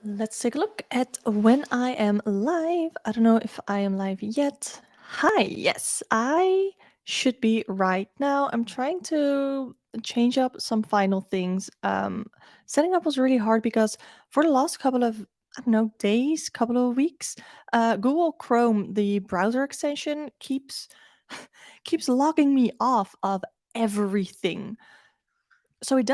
Let's take a look at when I am live. I don't know if I am live yet. Hi, yes, I should be right now. I'm trying to change up some final things. Setting up was really hard because for the last couple of, I don't know, days, couple of weeks, Google Chrome, the browser extension, keeps logging me off of everything. So it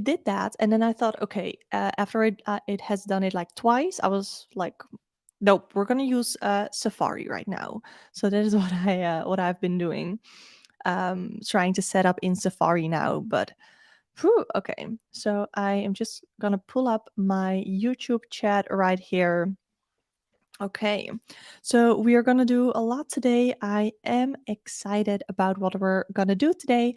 did that, and then I thought, okay, after it has done it like twice, I was like, nope, we're gonna use Safari right now. So that is what I've been doing, trying to set up in Safari now. But whew, okay, so I am just gonna pull up my YouTube chat right here. Okay, so we are gonna do a lot today. I am excited about what we're gonna do today.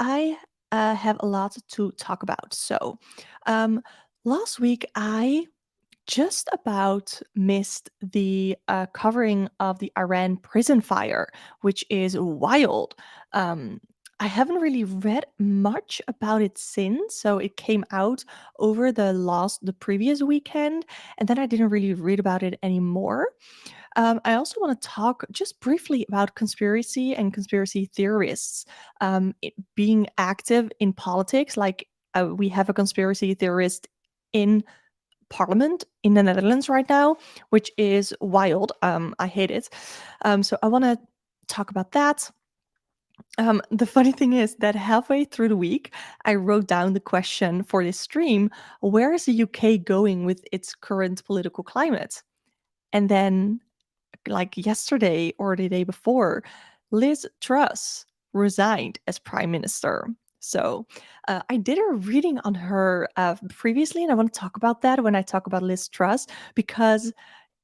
I have a lot to talk about. So, um, last week I just about missed the covering of the Iran prison fire, which is wild. Um, I haven't really read much about it since, so it came out over the previous weekend, and then I didn't really read about it anymore. I also want to talk just briefly about conspiracy and conspiracy theorists being active in politics. Like we have a conspiracy theorist in parliament in the Netherlands right now, which is wild. I hate it. So I want to talk about that. The funny thing is that halfway through the week, I wrote down the question for this stream: where is the UK going with its current political climate? And then like yesterday or the day before, Liz Truss resigned as prime minister. So I did a reading on her previously, and I want to talk about that when I talk about Liz Truss because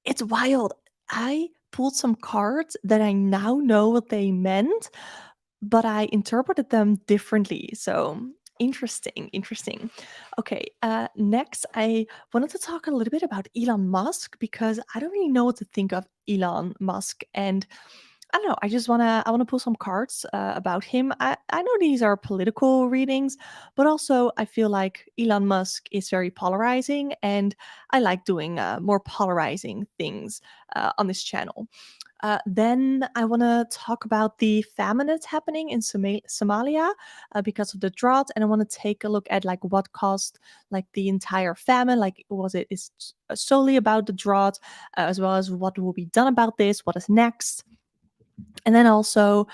it's wild. I pulled some cards that I now know what they meant, but I interpreted them differently. So interesting, interesting. Okay, next, I wanted to talk a little bit about Elon Musk because I don't really know what to think of Elon Musk, and I don't know. I wanna pull some cards about him. I know these are political readings, but also I feel like Elon Musk is very polarizing, and I like doing more polarizing things on this channel. Then I want to talk about the famine that's happening in Somalia because of the drought, and I want to take a look at like what caused like the entire famine. Like, was it is solely about the drought, as well as what will be done about this? What is next? And then also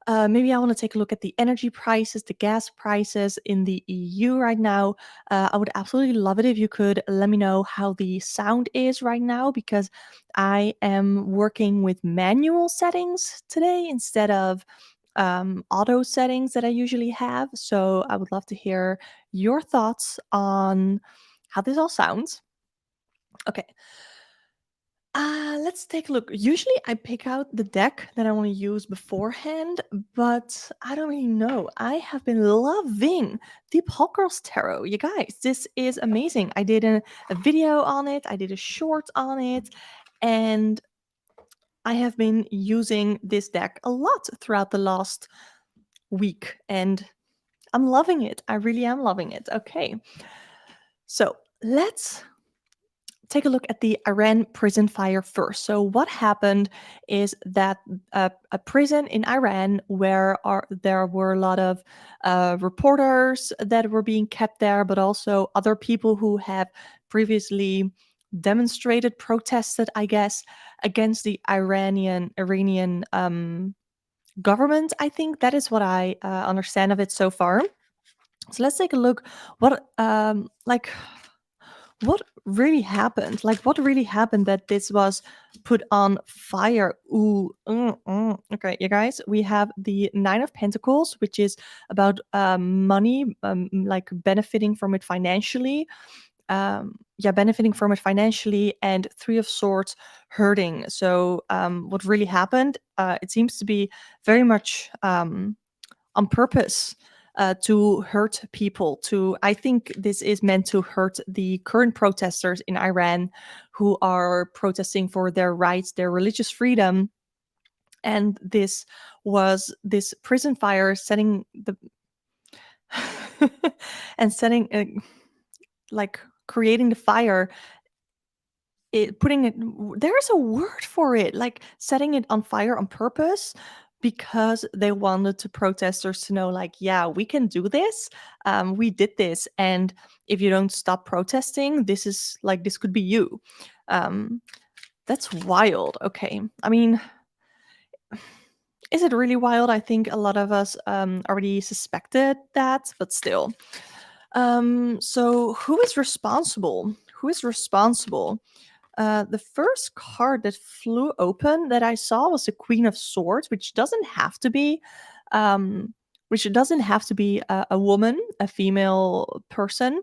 maybe I want to take a look at the energy prices, the gas prices in the EU right now. I would absolutely love it if you could let me know how the sound is right now because I am working with manual settings today instead of auto settings that I usually have. So I would love to hear your thoughts on how this all sounds. Okay, let's take a look. Usually I pick out the deck that I want to use beforehand, but I don't really know. I have been loving the Girls Tarot. You guys, this is amazing. I did a video on it, I did a short on it, and I have been using this deck a lot throughout the last week, and I'm loving it. I really am loving it. Okay. So let's take a look at the Iran prison fire first. So, what happened is that a prison in Iran where there were a lot of reporters that were being kept there, but also other people who have previously demonstrated, protested, I guess, against the Iranian government. I think that is what I understand of it so far. So let's take a look. What really happened? Like, what really happened that this was put on fire? Ooh, okay, you guys, we have the Nine of Pentacles, which is about money, like benefiting from it financially. Yeah, benefiting from it financially, and Three of Swords, hurting. So, what really happened? It seems to be very much on purpose to hurt people. I think this is meant to hurt the current protesters in Iran who are protesting for their rights, their religious freedom. And this prison fire setting the and setting like creating the fire, putting it, there's a word for it, like setting it on fire on purpose because they wanted the protesters to know, like, yeah, we can do this. We did this. And if you don't stop protesting, this is like, this could be you. Um, that's wild. Okay. I mean, is it really wild? I think a lot of us already suspected that, but still. So who is responsible? Who is responsible? The first card that flew open that I saw was the Queen of Swords, which doesn't have to be, a woman, a female person,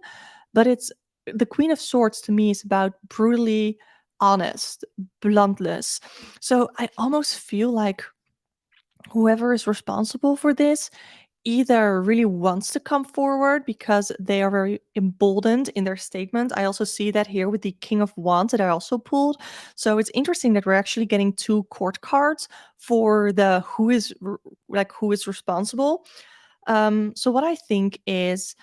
but it's the Queen of Swords to me is about brutally honest, bluntless. So I almost feel like whoever is responsible for this either really wants to come forward because they are very emboldened in their statement. I also see that here with the King of Wands that I also pulled. So it's interesting that we're actually getting two court cards for the who is responsible. So what I think is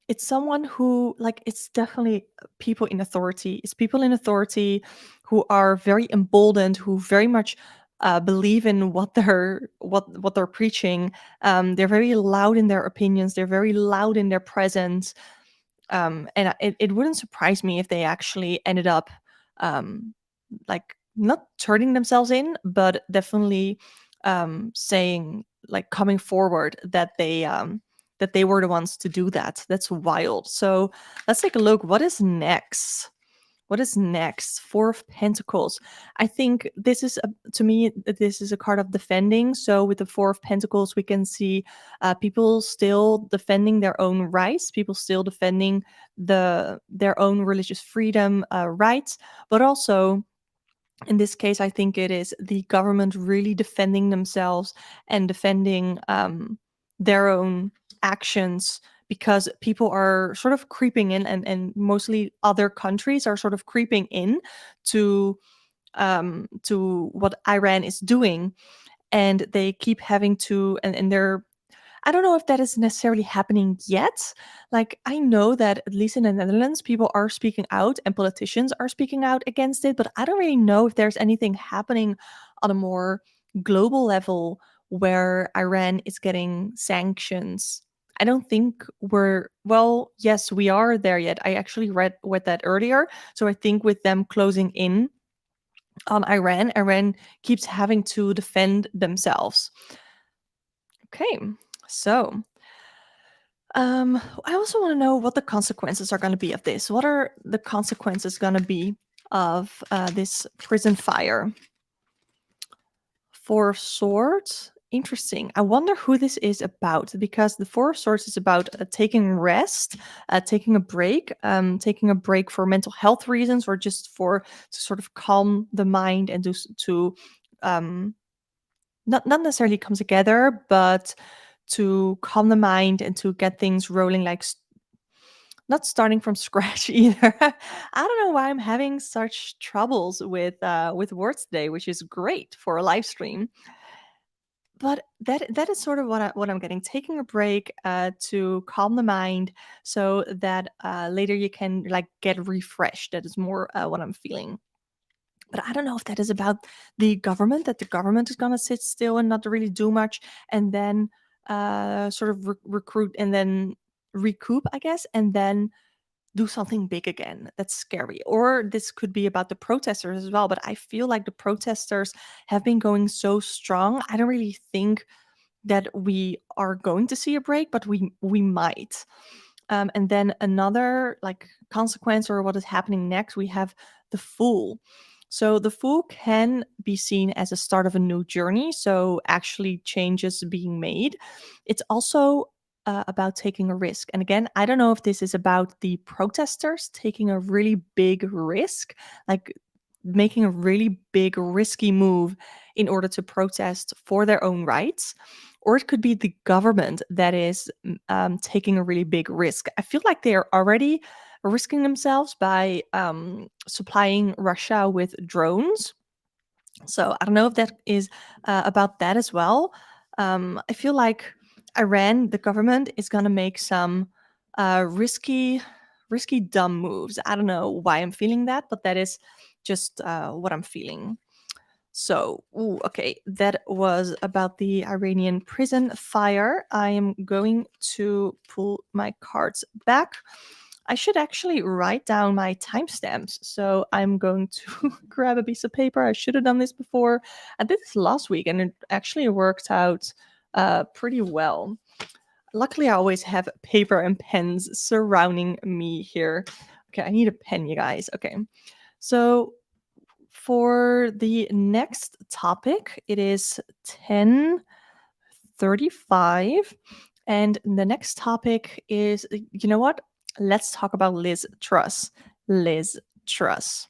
it's someone who, like, it's definitely people in authority. It's people in authority who are very emboldened, who very much believe in what they're preaching. They're very loud in their opinions. They're very loud in their presence. And it wouldn't surprise me if they actually ended up like not turning themselves in, but definitely saying, like, coming forward that they were the ones to do that. That's wild. So let's take a look. What is next? What is next? Four of Pentacles. I think this is, to me, this is a card of defending. So with the Four of Pentacles, we can see people still defending their own rights, people still defending their own religious freedom rights, but also in this case, I think it is the government really defending themselves and defending their own actions because people are sort of creeping in, and mostly other countries are sort of creeping in to what Iran is doing, and they keep having to, and they're, I don't know if that is necessarily happening yet. Like, I know that at least in the Netherlands, people are speaking out and politicians are speaking out against it, but I don't really know if there's anything happening on a more global level where Iran is getting sanctions. I don't think well, yes, we are there yet. I actually read that earlier. So I think with them closing in on Iran, Iran keeps having to defend themselves. Okay, so I also want to know what the consequences are going to be of this. What are the consequences going to be of this prison fire? Four of Swords. Interesting. I wonder who this is about, because the Four of Swords is about taking rest, taking a break for mental health reasons, or just to sort of calm the mind and to not necessarily come together, but to calm the mind and to get things rolling, like not starting from scratch either. I don't know why I'm having such troubles with words today, which is great for a live stream. But that is sort of what I'm getting. Taking a break to calm the mind, so that later you can, like, get refreshed. That is more what I'm feeling. But I don't know if that is about the government, that the government is going to sit still and not really do much, and then sort of recruit and then recoup, I guess, and then do something big again. That's scary. Or this could be about the protesters as well. But I feel like the protesters have been going so strong. I don't really think that we are going to see a break, but we might. And then another, like, consequence, or what is happening next, we have the Fool. So the Fool can be seen as a start of a new journey, so actually changes being made. It's also about taking a risk. And again, I don't know if this is about the protesters taking a really big risk, like making a really big risky move in order to protest for their own rights, or it could be the government that is taking a really big risk. I feel like they are already risking themselves by supplying Russia with drones. So I don't know if that is about that as well. I feel like Iran, the government, is going to make some risky risky, dumb moves. I don't know why I'm feeling that, but that is just what I'm feeling. So, ooh, okay, that was about the Iranian prison fire. I am going to pull my cards back. I should actually write down my timestamps. So I'm going to grab a piece of paper. I should have done this before. I did this last week and it actually worked out pretty well. Luckily, I always have paper and pens surrounding me here. Okay, I need a pen, you guys. Okay. So for the next topic, it is 10:35, and the next topic is, you know what? Let's talk about Liz Truss. Liz Truss.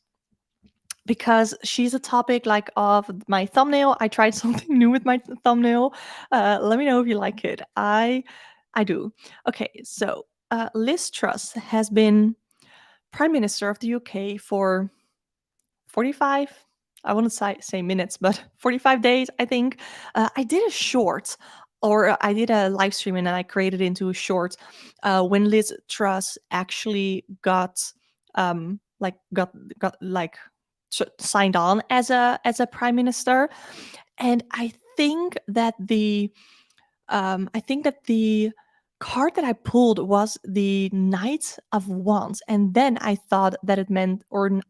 Because she's a topic like of my thumbnail. I tried something new with my thumbnail. Let me know if you like it. I do. Okay, so Liz Truss has been Prime Minister of the UK for 45, I wouldn't say minutes, but 45 days, I think. I did a short, or I did a live stream and then I created it into a short when Liz Truss actually got like signed on as a prime minister. And I think that the card that I pulled was the Knight of Wands, and then I thought that it meant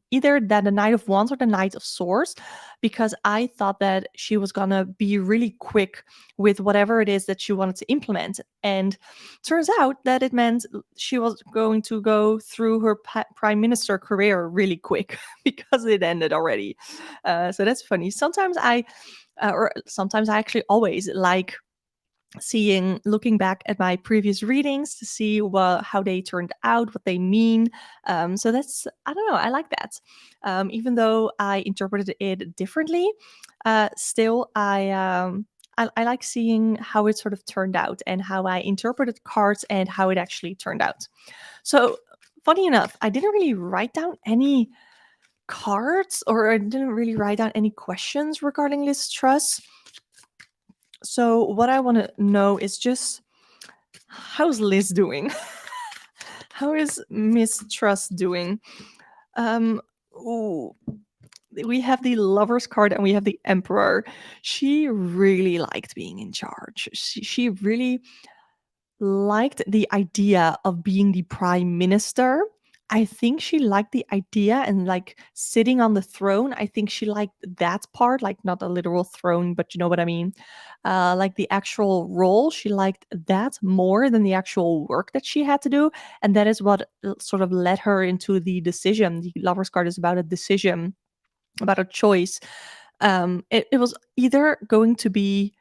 either that the Knight of Wands or the Knight of Swords, because I thought that she was gonna be really quick with whatever it is that she wanted to implement. And turns out that it meant she was going to go through her prime minister career really quick because it ended already. So that's funny. Or sometimes I actually always like looking back at my previous readings to see how they turned out, what they mean. So that's, I don't know, I like that. Even though I interpreted it differently, still I like seeing how it sort of turned out and how I interpreted cards and how it actually turned out. So funny enough, I didn't really write down any cards, or I didn't really write down any questions regarding Liz Truss. So what I want to know is just, how's Liz doing? How is Miss Truss doing? Um, ooh, we have the Lovers card and we have the Emperor. She really liked being in charge. She really liked the idea of being the prime minister. I think she liked the idea and like sitting on the throne. I think she liked that part, like not a literal throne, but you know what I mean. Like the actual role, she liked that more than the actual work that she had to do, and that is what sort of led her into the decision. The Lovers card is about a decision, about a choice. It was either going to be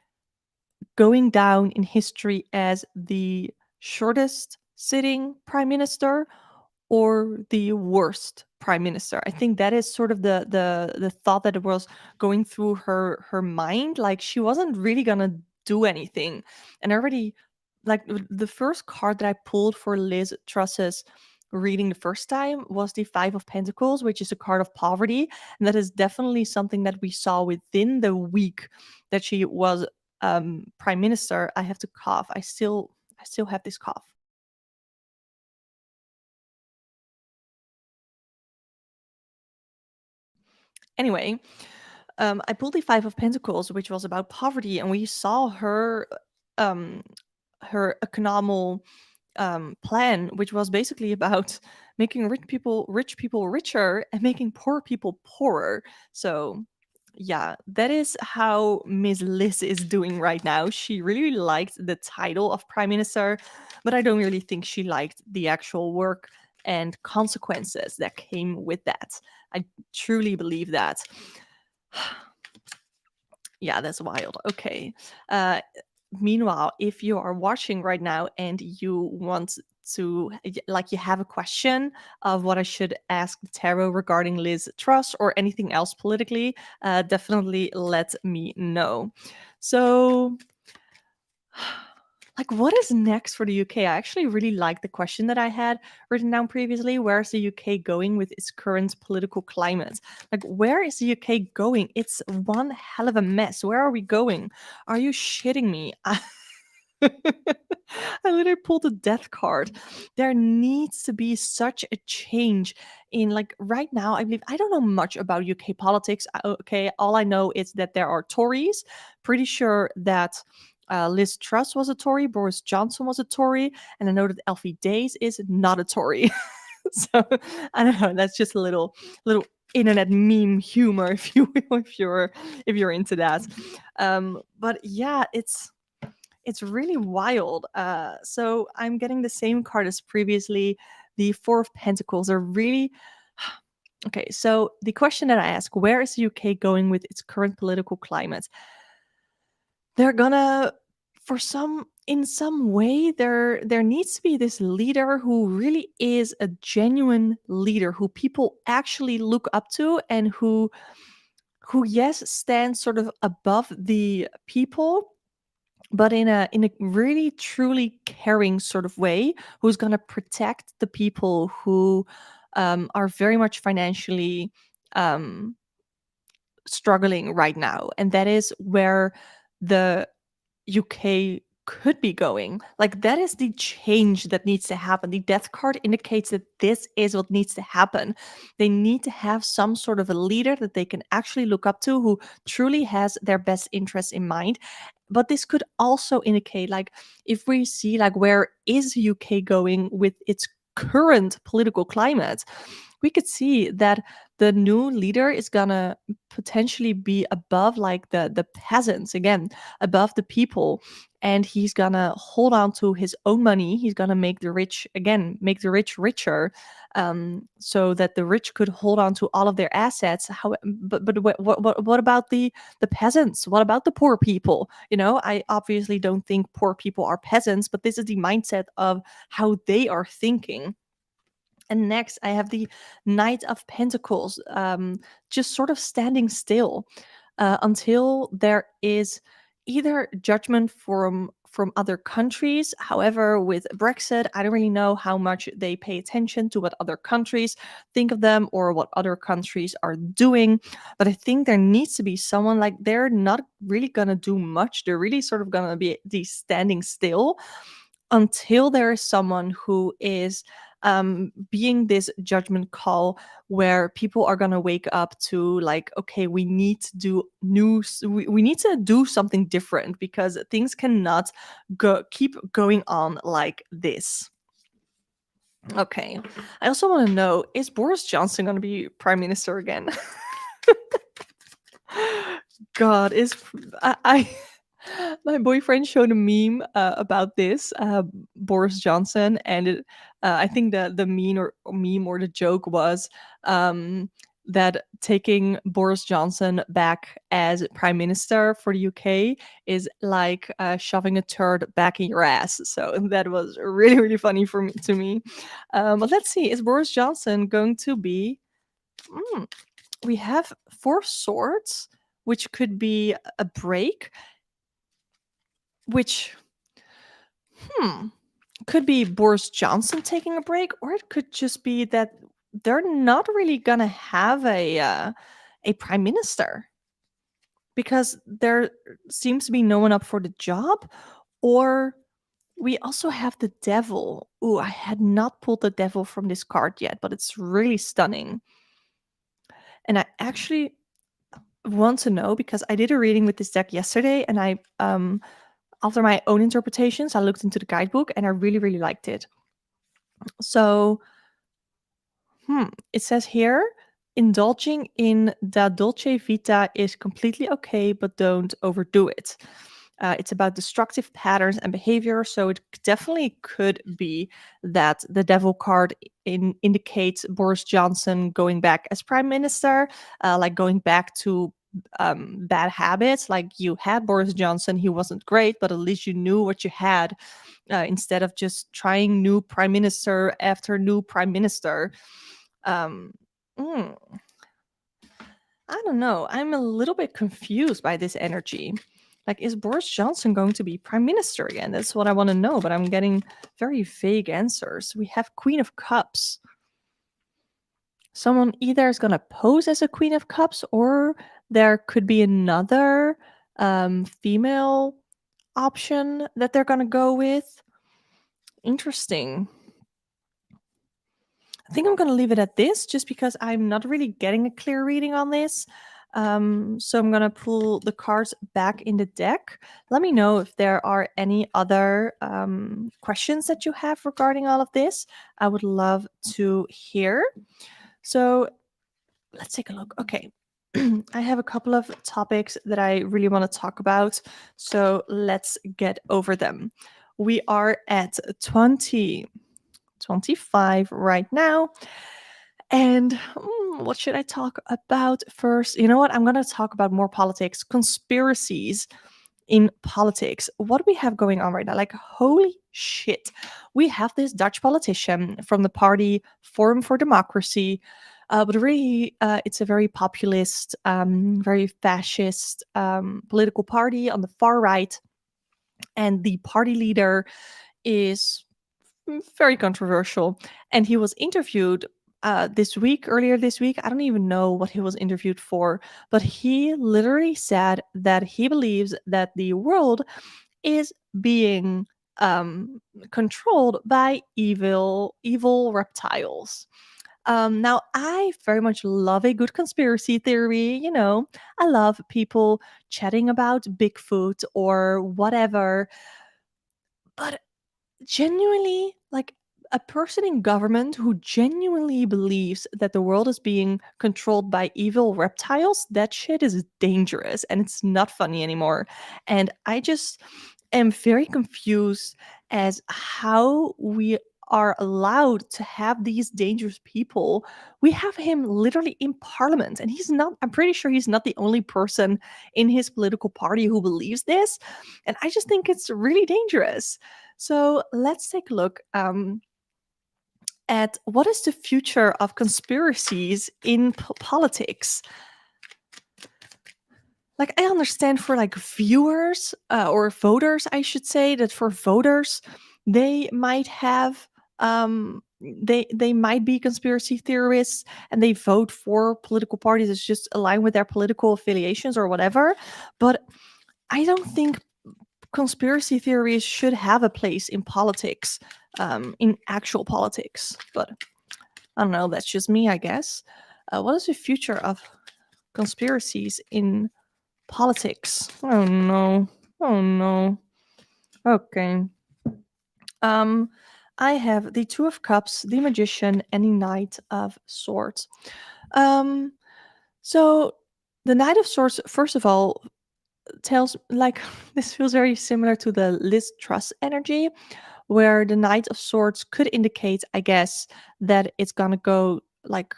going down in history as the shortest sitting prime minister or the worst prime minister. I think that is sort of the thought that was going through her mind. Like she wasn't really gonna do anything. And already, like the first card that I pulled for Liz Truss's reading the first time was the Five of Pentacles, which is a card of poverty. And that is definitely something that we saw within the week that she was prime minister. I have to cough. I still have this cough. Anyway, I pulled the Five of Pentacles, which was about poverty, and we saw um, her economical plan, which was basically about making rich people richer and making poor people poorer. So yeah, that is how Miss Liz is doing right now. She really liked the title of prime minister, but I don't really think she liked the actual work and consequences that came with that. I truly believe that. Yeah, that's wild. Okay. Uh, Meanwhile, if you are watching right now and you want to, like, you have a question of what I should ask the tarot regarding Liz Truss or anything else politically, definitely let me know. So, like, what is next for the UK? I actually really like the question that I had written down previously. Where's the UK going with its current political climate? Like, where is the UK going? It's one hell of a mess. Where are we going? Are you shitting me? I literally pulled a death card. There needs to be such a change in, like, right now. I believe I don't know much about UK politics. Okay, all I know is that there are Tories. Pretty sure that Liz Truss was a Tory, Boris Johnson was a Tory, and I know that Elfie Days is not a Tory. So I don't know. That's just a little internet meme humor, if you will, if you're into that. But yeah, it's really wild. So I'm getting the same card as previously. The Four of Pentacles are really okay. So the question that I ask: where is the UK going with its current political climate? They're gonna, for some, in some way, there needs to be this leader who really is a genuine leader who people actually look up to, and who, yes, stands sort of above the people, but in a really truly caring sort of way, who's going to protect the people who are very much financially um, struggling right now. And that is where the UK could be going. Like, that is the change that needs to happen. The death card indicates that this is what needs to happen. They need to have some sort of a leader that they can actually look up to, who truly has their best interests in mind. But this could also indicate, like, if we see, like, where is UK going with its current political climate, we could see that the new leader is gonna potentially be above, like, the peasants again, above the people, and he's gonna hold on to his own money. He's gonna make the rich, again, make the rich richer, so that the rich could hold on to all of their assets. But what about the peasants? What about the poor people? I obviously don't think poor people are peasants, but this is the mindset of how they are thinking. And next, I have the Knight of Pentacles, just sort of standing still until there is either judgment from other countries. However, with Brexit, I don't really know how much they pay attention to what other countries think of them or what other countries are doing. But I think there needs to be someone, like, they're not really gonna do much. They're really sort of gonna be the standing still until there is someone who is being this judgment call, where people are going to wake up to, like, okay, we need to do we need to do something different, because things cannot keep going on like this. Okay, I also want to know, is Boris Johnson going to be prime minister again? God, I my boyfriend showed a meme about this, Boris Johnson, and I think the meme or the joke was that taking Boris Johnson back as prime minister for the UK is like shoving a turd back in your ass. So that was really, really funny to me. But let's see, is Boris Johnson going to be? Mm, we have Four Swords, which could be a break, which hmm, could be Boris Johnson taking a break, or it could just be that they're not really gonna have a prime minister, because there seems to be no one up for the job. Or we also have the devil. Ooh, I had not pulled the devil from this card yet, but it's really stunning. And I actually want to know, because I did a reading with this deck yesterday, and I after my own interpretations, I looked into the guidebook and I really, really liked it. So, it says here, indulging in da dolce vita is completely okay, but don't overdo it. It's about destructive patterns and behavior, so it definitely could be that the devil card indicates Boris Johnson going back as prime minister, like going back to bad habits. Like, you had Boris Johnson, he wasn't great, but at least you knew what you had, instead of just trying new prime minister after new prime minister. Um, mm, I don't know. I'm a little bit confused by this energy. Like, is Boris Johnson going to be prime minister again? That's what I want to know, but I'm getting very vague answers. We have Queen of Cups. Someone either is going to pose as a Queen of Cups, or there could be another female option that they're going to go with. Interesting. I think I'm going to leave it at this just because I'm not really getting a clear reading on this. So I'm going to pull the cards back in the deck. Let me know if there are any other questions that you have regarding all of this. I would love to hear. So let's take a look. Okay. I have a couple of topics that I really want to talk about. So let's get over them. We are at 2025 right now. And what should I talk about first? You know what? I'm going to talk about more politics, conspiracies in politics. What do we have going on right now? Like, holy shit. We have this Dutch politician from the party Forum for Democracy. But really, it's a very populist, very fascist political party on the far right. And the party leader is very controversial. And he was interviewed earlier this week. I don't even know what he was interviewed for, but he literally said that he believes that the world is being controlled by evil reptiles. Now, I very much love a good conspiracy theory. I love people chatting about Bigfoot or whatever. But genuinely, like, a person in government who genuinely believes that the world is being controlled by evil reptiles, that shit is dangerous and it's not funny anymore. And I just am very confused as how we are allowed to have these dangerous people. We have him literally in parliament, and I'm pretty sure he's not the only person in his political party who believes this. And I just think it's really dangerous. So let's take a look at what is the future of conspiracies in politics. Like, I understand for like viewers or voters, I should say, that for voters, they might have they might be conspiracy theorists and they vote for political parties that's just aligned with their political affiliations or whatever. But I don't think conspiracy theories should have a place in politics, in actual politics. But I don't know, that's just me, I guess. What is the future of conspiracies in politics? Oh no. Oh no. Okay. Um, I have the Two of Cups, the Magician, and the Knight of Swords. Um, so the Knight of Swords, first of all, tells like this feels very similar to the Liz Truss energy, where the Knight of Swords could indicate, I guess, that it's gonna go like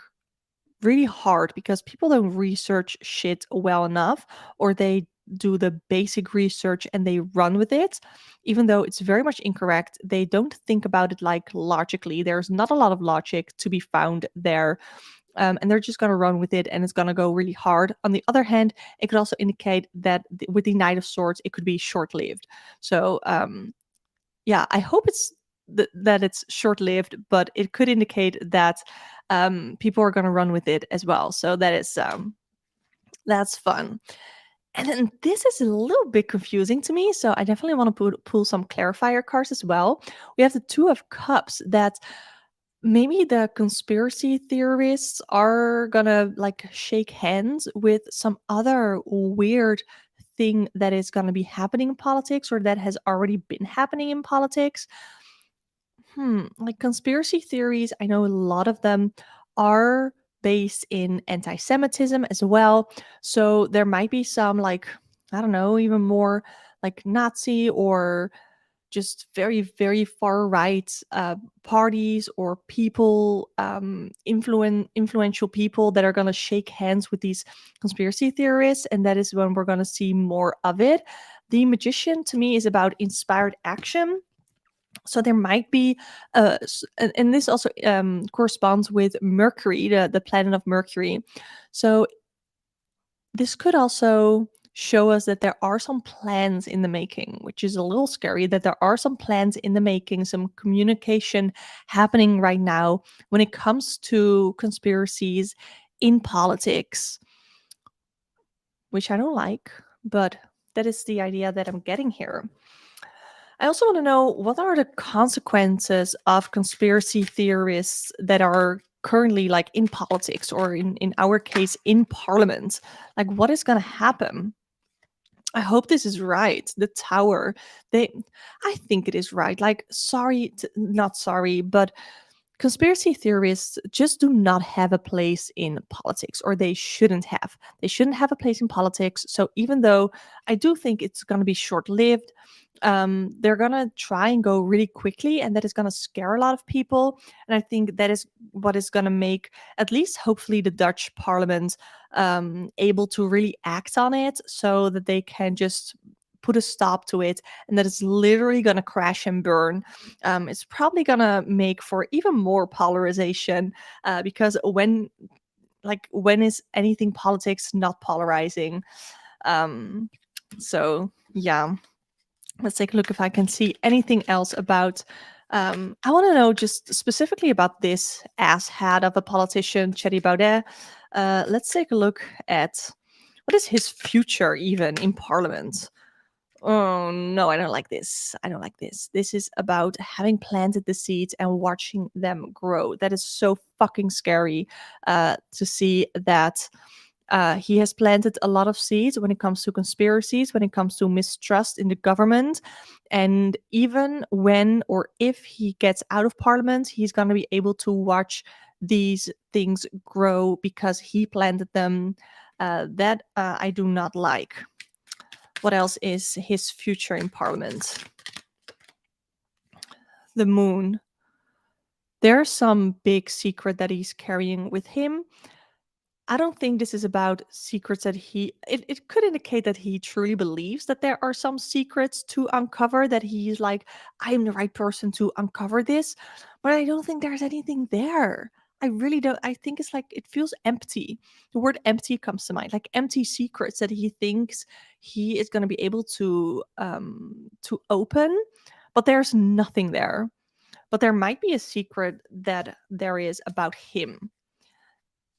really hard because people don't research shit well enough, or they do the basic research and they run with it, even though it's very much incorrect. They don't think about it like logically. There's not a lot of logic to be found there. And they're just going to run with it and it's going to go really hard. On the other hand, it could also indicate that with the Knight of Swords, it could be short lived. So, yeah, I hope that it's short lived, but it could indicate that people are going to run with it as well. So that's fun. And then this is a little bit confusing to me. So I definitely want to pull some clarifier cards as well. We have the Two of Cups that maybe the conspiracy theorists are gonna like shake hands with some other weird thing that is gonna be happening in politics or that has already been happening in politics. Like conspiracy theories, I know a lot of them are based in anti-Semitism as well. So there might be some like, I don't know, even more like Nazi or just very, very far right parties or people, influential people that are going to shake hands with these conspiracy theorists. And that is when we're going to see more of it. The Magician to me is about inspired action. So there might be, and this also corresponds with Mercury, the planet of Mercury. So this could also show us that there are some plans in the making, which is a little scary, that there are some plans in the making, some communication happening right now when it comes to conspiracies in politics, which I don't like, but that is the idea that I'm getting here. I also want to know, what are the consequences of conspiracy theorists that are currently like in politics, or in our case in parliament? Like, what is going to happen? I hope this is right. The tower. They I think it is right. Like, not sorry, but conspiracy theorists just do not have a place in politics, or they shouldn't have. They shouldn't have a place in politics. So even though I do think it's going to be short lived, they're going to try and go really quickly, and that is going to scare a lot of people. And I think that is what is going to make, at least hopefully, the Dutch parliament able to really act on it, so that they can just put a stop to it, and that it's literally going to crash and burn. It's probably going to make for even more polarization, because when is anything politics not polarizing? Um, so yeah, let's take a look if I can see anything else about. I want to know just specifically about this asshat of a politician, Chetty Baudet. Let's take a look at what is his future even in parliament. Oh no, I don't like this. I don't like this. This is about having planted the seeds and watching them grow. That is so fucking scary, to see that he has planted a lot of seeds when it comes to conspiracies, when it comes to mistrust in the government. And even when or if he gets out of parliament, he's going to be able to watch these things grow because he planted them. That I do not like. What else is his future in parliament? The moon. There's some big secret that he's carrying with him. I don't think this is about secrets that it could indicate that he truly believes that there are some secrets to uncover, that he's like, I'm the right person to uncover this. But I don't think there's anything there. I really don't. I think it's like, it feels empty. The word empty comes to mind, like empty secrets that he thinks he is going to be able to open, but there's nothing there. But there might be a secret that there is about him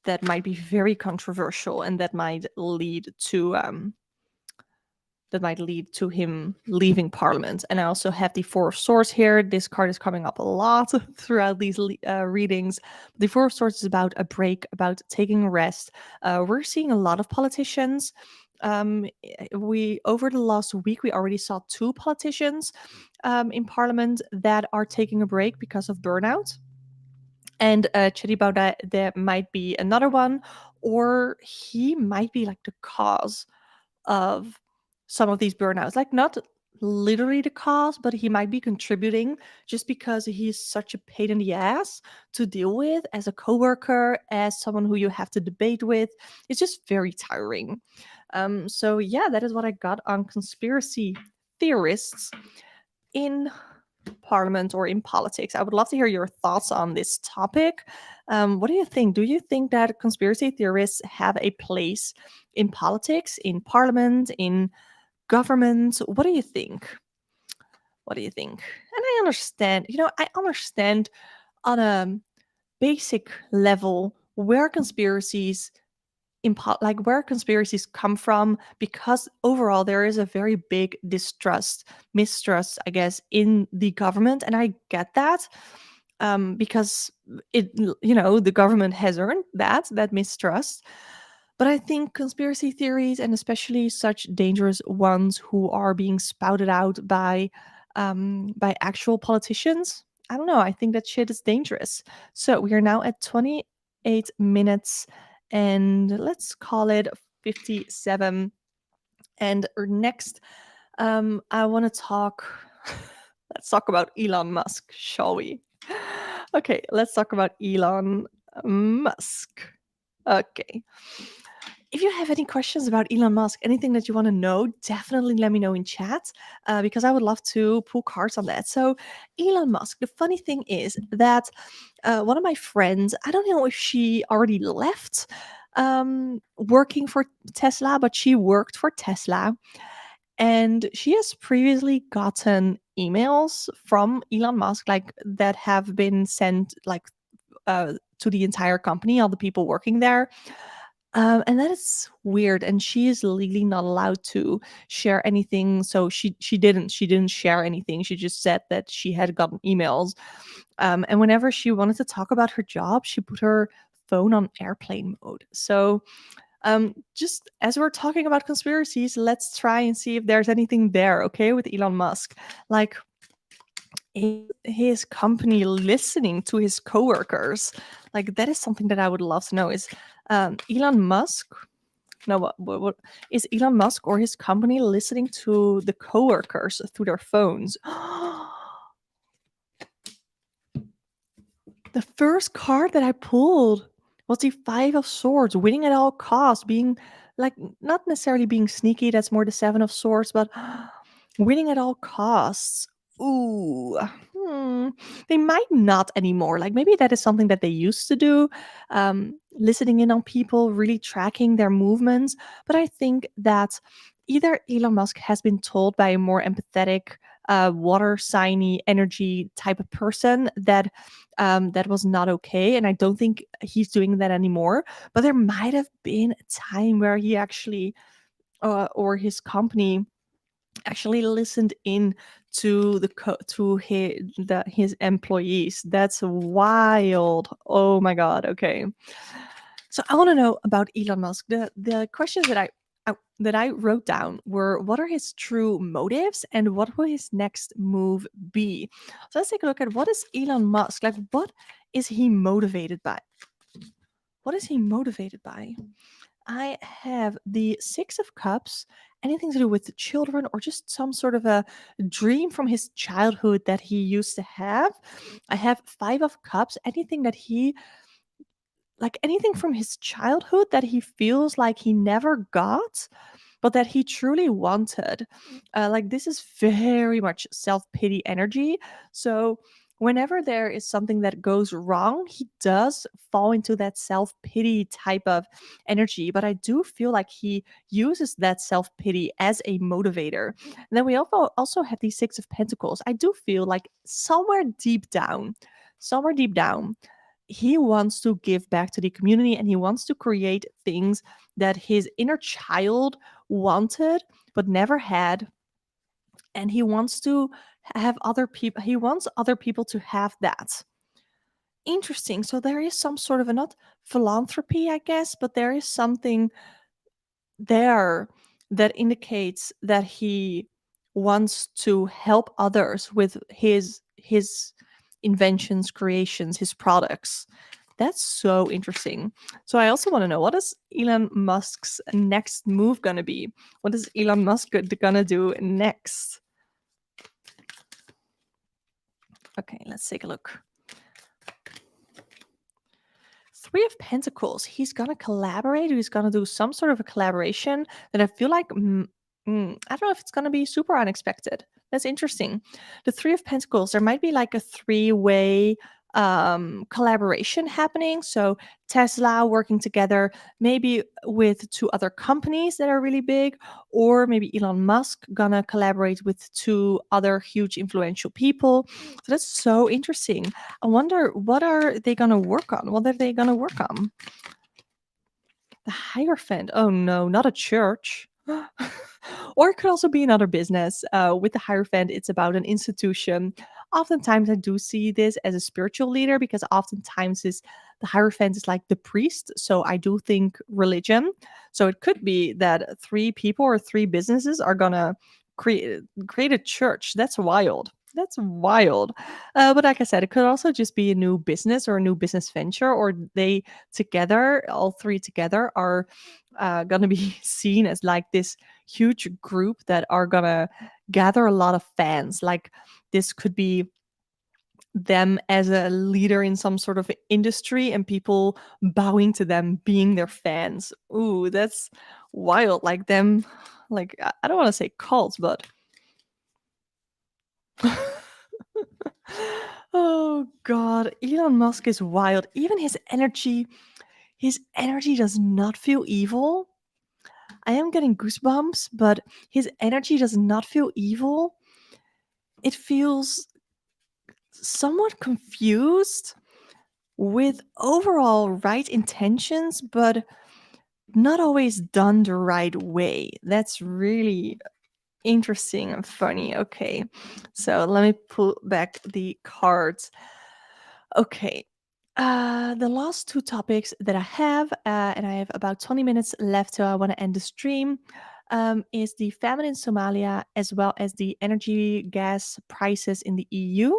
that might be very controversial, and that might lead to him leaving parliament. And I also have the Four of Swords here. This card is coming up a lot throughout these readings. The Four of Swords is about a break, about taking a rest. We're seeing a lot of politicians. We over the last week we already saw two politicians in parliament that are taking a break because of burnout. And Chetty Baudet, there might be another one, or he might be like the cause of some of these burnouts. Like, not literally the cause, but he might be contributing, just because he's such a pain in the ass to deal with as a coworker, as someone who you have to debate with. It's just very tiring. So yeah, that is what I got on conspiracy theorists in parliament or in politics. I would love to hear your thoughts on this topic. What do you think? Do you think that conspiracy theorists have a place in politics, in parliament, in government? What do you think? What do you think? And I understand on a basic level where conspiracies like where conspiracies come from, because overall there is a very big mistrust, I guess, in the government. And I get that, because the government has earned that mistrust. But I think conspiracy theories, and especially such dangerous ones who are being spouted out by actual politicians, I don't know, I think that shit is dangerous. So we are now at 28 minutes, and let's call it 57. And next, I want to talk. Let's talk about Elon Musk, shall we? Okay, let's talk about Elon Musk. Okay. If you have any questions about Elon Musk, anything that you want to know, definitely let me know in chat, because I would love to pull cards on that. So, Elon Musk, the funny thing is that one of my friends, I don't know if she already left working for Tesla, but she worked for Tesla. And she has previously gotten emails from Elon Musk, like that have been sent like to the entire company, all the people working there, And that is weird. And she is legally not allowed to share anything. So she didn't share anything. She just said that she had gotten emails. And whenever she wanted to talk about her job, she put her phone on airplane mode. So just as we're talking about conspiracies, let's try and see if there's anything there, okay, with Elon Musk. Like, his company listening to his coworkers? Like, that is something that I would love to know. Is Elon Musk? No, what is Elon Musk or his company listening to the coworkers through their phones? The first card that I pulled was the Five of Swords, winning at all costs, being like not necessarily being sneaky, that's more the Seven of Swords, but winning at all costs. Ooh, hmm. They might not anymore. Like maybe that is something that they used to do, listening in on people, really tracking their movements. But I think that either Elon Musk has been told by a more empathetic, water signy energy type of person that that was not okay. And I don't think he's doing that anymore. But there might have been a time where he actually, or his company actually listened in to his employees. That's wild. Oh my god. Okay. So I want to know about Elon Musk. The questions that I wrote down were, what are his true motives and what will his next move be? So let's take a look at, what is Elon Musk like? What is he motivated by? What is he motivated by? I have the Six of Cups, anything to do with the children or just some sort of a dream from his childhood that he used to have. I have Five of Cups, anything that he, like anything from his childhood that he feels like he never got, but that he truly wanted. Like this is very much self pity energy. So whenever there is something that goes wrong, he does fall into that self pity type of energy. But I do feel like he uses that self pity as a motivator. And then we also have the Six of Pentacles. I do feel like somewhere deep down, he wants to give back to the community and he wants to create things that his inner child wanted but never had, and he wants to have other people, he wants other people to have that. Interesting. So there is some sort of a, not philanthropy, I guess, but there is something there that indicates that he wants to help others with his inventions, creations, his products. That's so interesting. So I also want to know, what is Elon Musk's next move gonna be? What is Elon Musk gonna do next? Okay, let's take a look. Three of Pentacles. He's gonna collaborate. He's gonna do some sort of a collaboration that I feel like, I don't know if it's gonna be super unexpected. That's interesting. The Three of Pentacles. There might be like a three-way collaboration happening. So Tesla working together, maybe with two other companies that are really big, or maybe Elon Musk gonna collaborate with two other huge influential people. So that's so interesting. I wonder, what are they gonna work on? What are they gonna work on? The Hierophant. Oh no, not a church. Or it could also be another business. With the Hierophant, it's about an institution. Oftentimes, I do see this as a spiritual leader because oftentimes the Hierophant is like the priest. So I do think religion. So it could be that three people or three businesses are gonna create a church. That's wild. That's wild. But like I said, it could also just be a new business or a new business venture, or they together, all three together, are going to be seen as like this huge group that are going to gather a lot of fans. Like this could be them as a leader in some sort of industry and people bowing to them, being their fans. Ooh, that's wild. Like them, like I don't want to say cults, but oh god, Elon Musk is wild. Even his energy does not feel evil. I am getting goosebumps, but his energy does not feel evil. It feels somewhat confused with overall right intentions, but not always done the right way. That's really interesting and funny. Okay, so let me pull back the cards. Okay. The last two topics that I have, and I have about 20 minutes left, so I want to end the stream, is the famine in Somalia as well as the energy gas prices in the EU.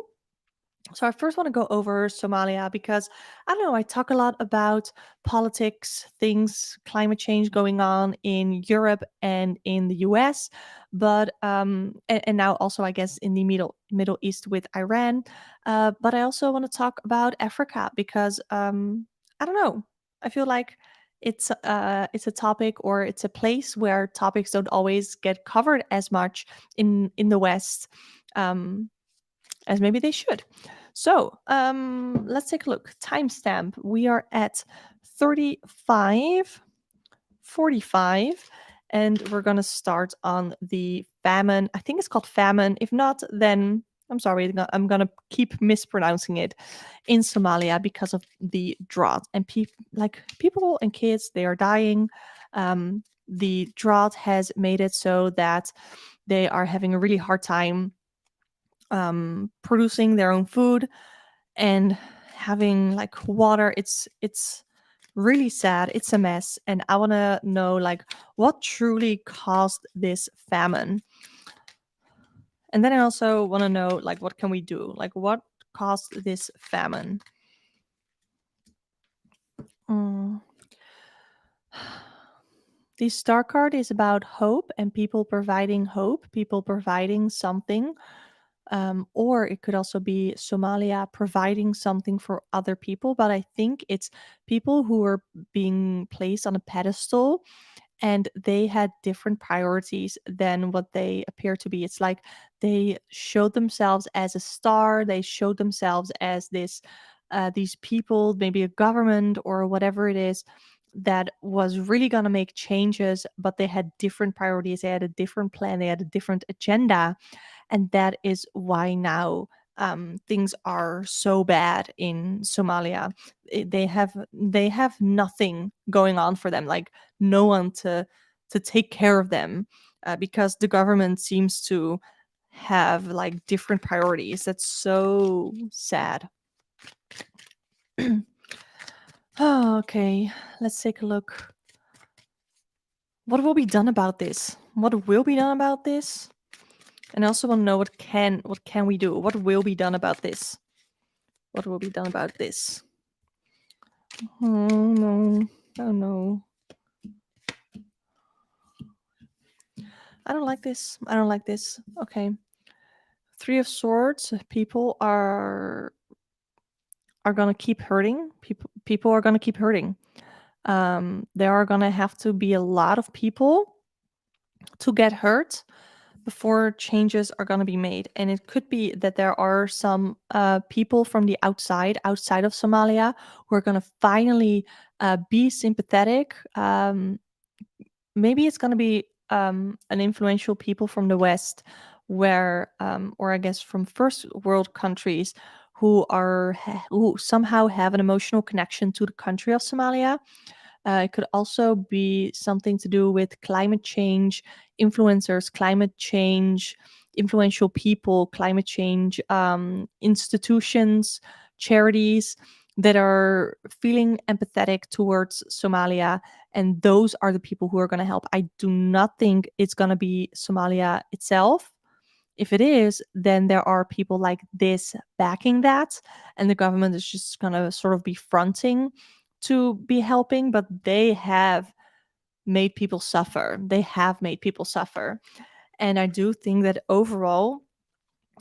So I first want to go over Somalia because I don't know, I talk a lot about politics, things, climate change going on in Europe and in the US, but and now also I guess in the Middle East with Iran. But I also want to talk about Africa because I don't know, I feel like it's a topic or it's a place where topics don't always get covered as much in the West. Um, as maybe they should. So let's take a look. Timestamp. We are at 35:45, and we're going to start on the famine. I think it's called famine. If not, then I'm sorry. I'm going to keep mispronouncing it in Somalia because of the drought. And people and kids, they are dying. The drought has made it so that they are having a really hard time producing their own food and having like water. It's really sad. It's a mess, and I want to know like what truly caused this famine. And then I also want to know like what can we do, like what caused this famine. Mm. The star card is about hope and people providing something. Or it could also be Somalia providing something for other people. But I think it's people who are being placed on a pedestal and they had different priorities than what they appear to be. It's like they showed themselves as a star, they showed themselves as these people, maybe a government or whatever it is that was really going to make changes, but they had different priorities, they had a different plan, they had a different agenda, and that is why now things are so bad in Somalia. They have nothing going on for them, like no one to take care of them, because the government seems to have like different priorities. That's so sad. Oh, okay, let's take a look. What will be done about this? What will be done about this? And I also want to know what can we do? What will be done about this? What will be done about this? Oh no. Oh no. I don't like this. I don't like this. Okay. Three of Swords. People are gonna keep hurting. People are gonna keep hurting. There are gonna have to be a lot of people to get hurt before changes are going to be made. And it could be that there are some people from the outside of Somalia, who are going to finally be sympathetic. Maybe it's going to be an influential people from the West, or I guess from first world countries, who somehow have an emotional connection to the country of Somalia. It could also be something to do with climate change, influencers, climate change, influential people, climate change institutions, charities that are feeling empathetic towards Somalia. And those are the people who are going to help. I do not think it's going to be Somalia itself. If it is, then there are people like this backing that, and the government is just going to sort of be fronting to be helping, but they have made people suffer. They have made people suffer. And I do think that overall,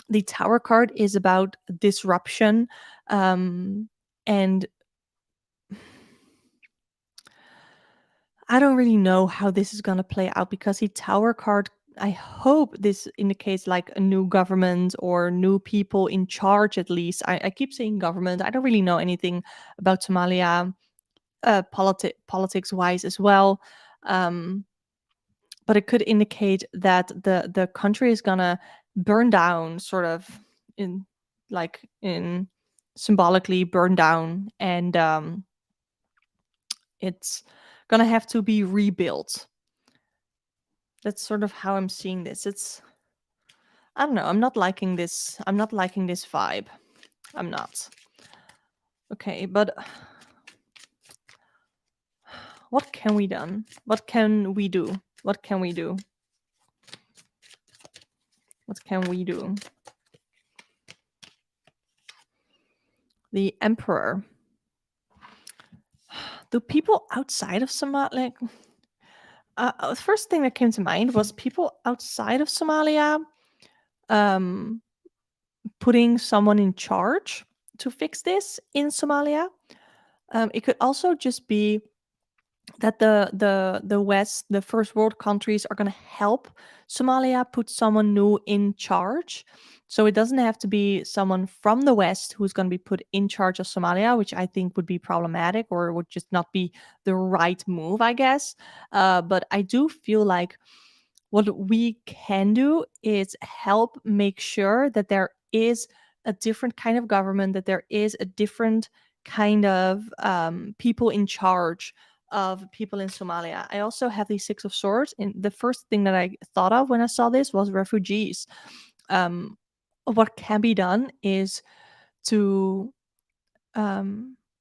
the Tower card is about disruption. And I don't really know how this is going to play out because the Tower card, I hope this indicates like a new government or new people in charge at least. I keep saying government. I don't really know anything about Somalia politics wise as well. Um, but it could indicate that the country is gonna burn down, sort of in in symbolically burn down, and it's gonna have to be rebuilt. That's sort of how I'm seeing this. I don't know. I'm not liking this. I'm not liking this vibe. I'm not. Okay, but what can we done? What can we do? What can we do? What can we do? The emperor. Do people outside of Somalia? The first thing that came to mind was people outside of Somalia um, putting someone in charge to fix this in Somalia. It could also just be that the West, the first world countries, are going to help Somalia put someone new in charge. So it doesn't have to be someone from the West who's going to be put in charge of Somalia, which I think would be problematic or would just not be the right move, I guess. But I do feel like what we can do is help make sure that there is a different kind of government, that there is a different kind of people in charge of people in Somalia. I also have the Six of Swords, and the first thing that I thought of when I saw this was refugees. What can be done is to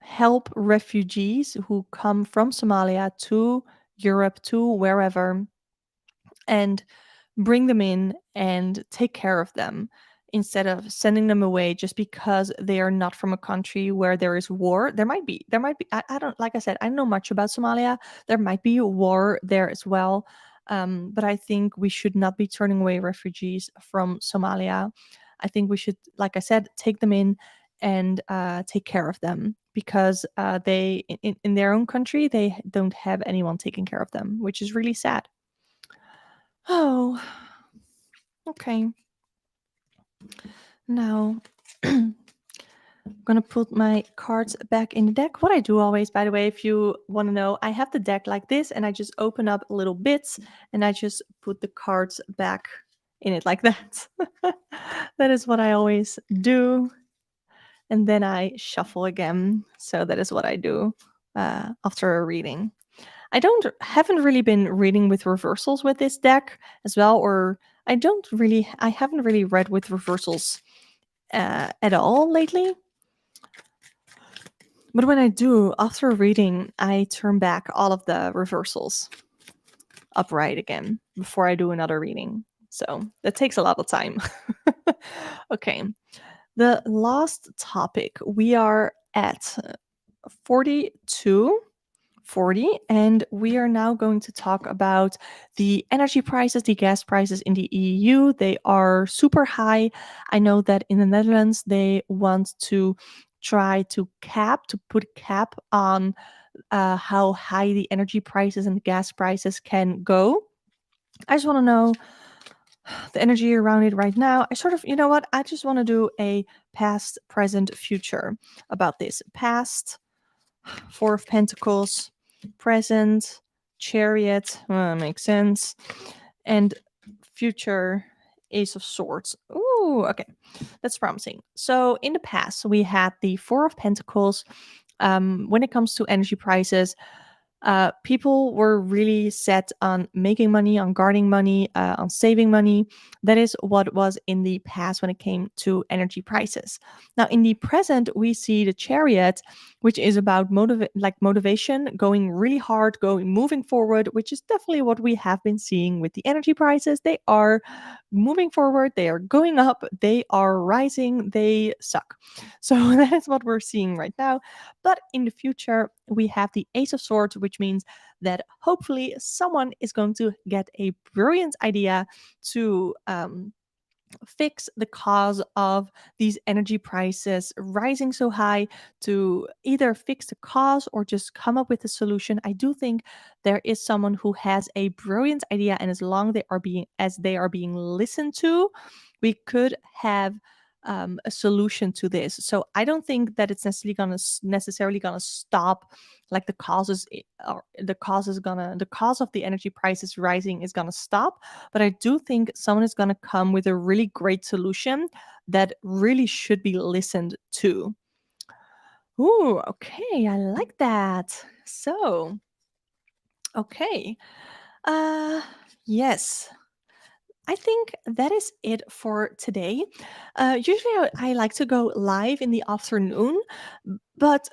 help refugees who come from Somalia to Europe, to wherever, and bring them in and take care of them instead of sending them away just because they are not from a country where there is war. There might be I don't, like I said, I don't know much about Somalia. There might be a war there as well. But I think we should not be turning away refugees from Somalia. I think we should, like I said, take them in and take care of them because they in their own country they don't have anyone taking care of them, which is really sad. Oh, okay. Now, I'm gonna put my cards back in the deck. What I do always, by the way, if you want to know, I have the deck like this and I just open up little bits and I just put the cards back in it like that. That is what I always do. And then I shuffle again. So that is what I do after a reading. I haven't really been reading with reversals with this deck as well, or I haven't really read with reversals at all lately. But when I do, after a reading, I turn back all of the reversals upright again before I do another reading. So that takes a lot of time. Okay. The last topic, we are at 4240, and we are now going to talk about the energy prices, the gas prices in the EU. They are super high. I know that in the Netherlands they want to try to put a cap on how high the energy prices and the gas prices can go. I just want to know the energy around it right now. I sort of, you know what? I just want to do a past, present, future about this. Past, Four of Pentacles, present, Chariot, makes sense, and future, Ace of Swords. Ooh, okay, that's promising. So in the past, we had the Four of Pentacles. When it comes to energy prices, people were really set on making money, on guarding money, on saving money. That is what was in the past when it came to energy prices. Now, in the present, we see the Chariot, which is about motivation, going really hard, moving forward, which is definitely what we have been seeing with the energy prices. They are moving forward, they are going up, they are rising, they suck. So that is what we're seeing right now. But in the future, we have the Ace of Swords, which means that hopefully someone is going to get a brilliant idea to fix the cause of these energy prices rising so high, to either fix the cause or just come up with a solution. I do think there is someone who has a brilliant idea, and as they are being listened to, we could have a solution to this. So I don't think that it's necessarily gonna stop like the causes or the cause of the energy prices rising is gonna stop, but I do think someone is gonna come with a really great solution that really should be listened to. Ooh, okay, I like that. So Okay. Uh, yes. I think that is it for today. Usually, I like to go live in the afternoon, but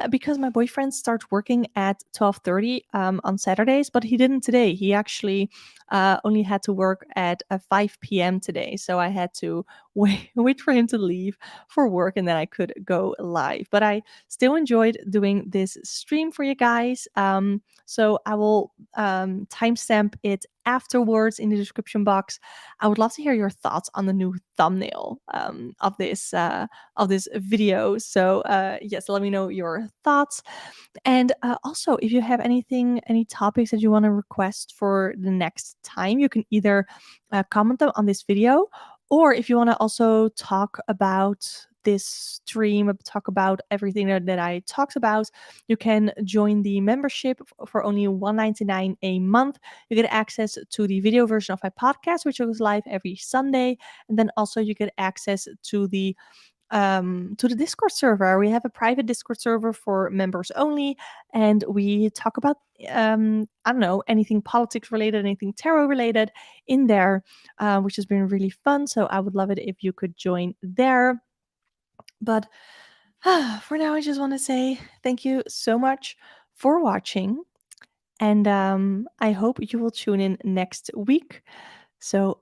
because my boyfriend starts working at 12:30 on Saturdays, but he didn't today. He actually only had to work at 5 p.m. today, so I had to wait for him to leave for work, and then I could go live. But I still enjoyed doing this stream for you guys. So I will timestamp it afterwards in the description box. I would love to hear your thoughts on the new thumbnail of this video. So yes, let me know your thoughts. And also, if you have any topics that you want to request for the next time, you can either comment them on this video, or if you want to also talk about this stream, talk about everything that I talked about, you can join the membership for only $1.99 a month. You get access to the video version of my podcast, which goes live every Sunday, and then also you get access to the Discord server. We have a private Discord server for members only, and we talk about I don't know, anything politics related, anything tarot related in there, which has been really fun. So I would love it if you could join there. But for now, I just want to say thank you so much for watching, and I hope you will tune in next week. So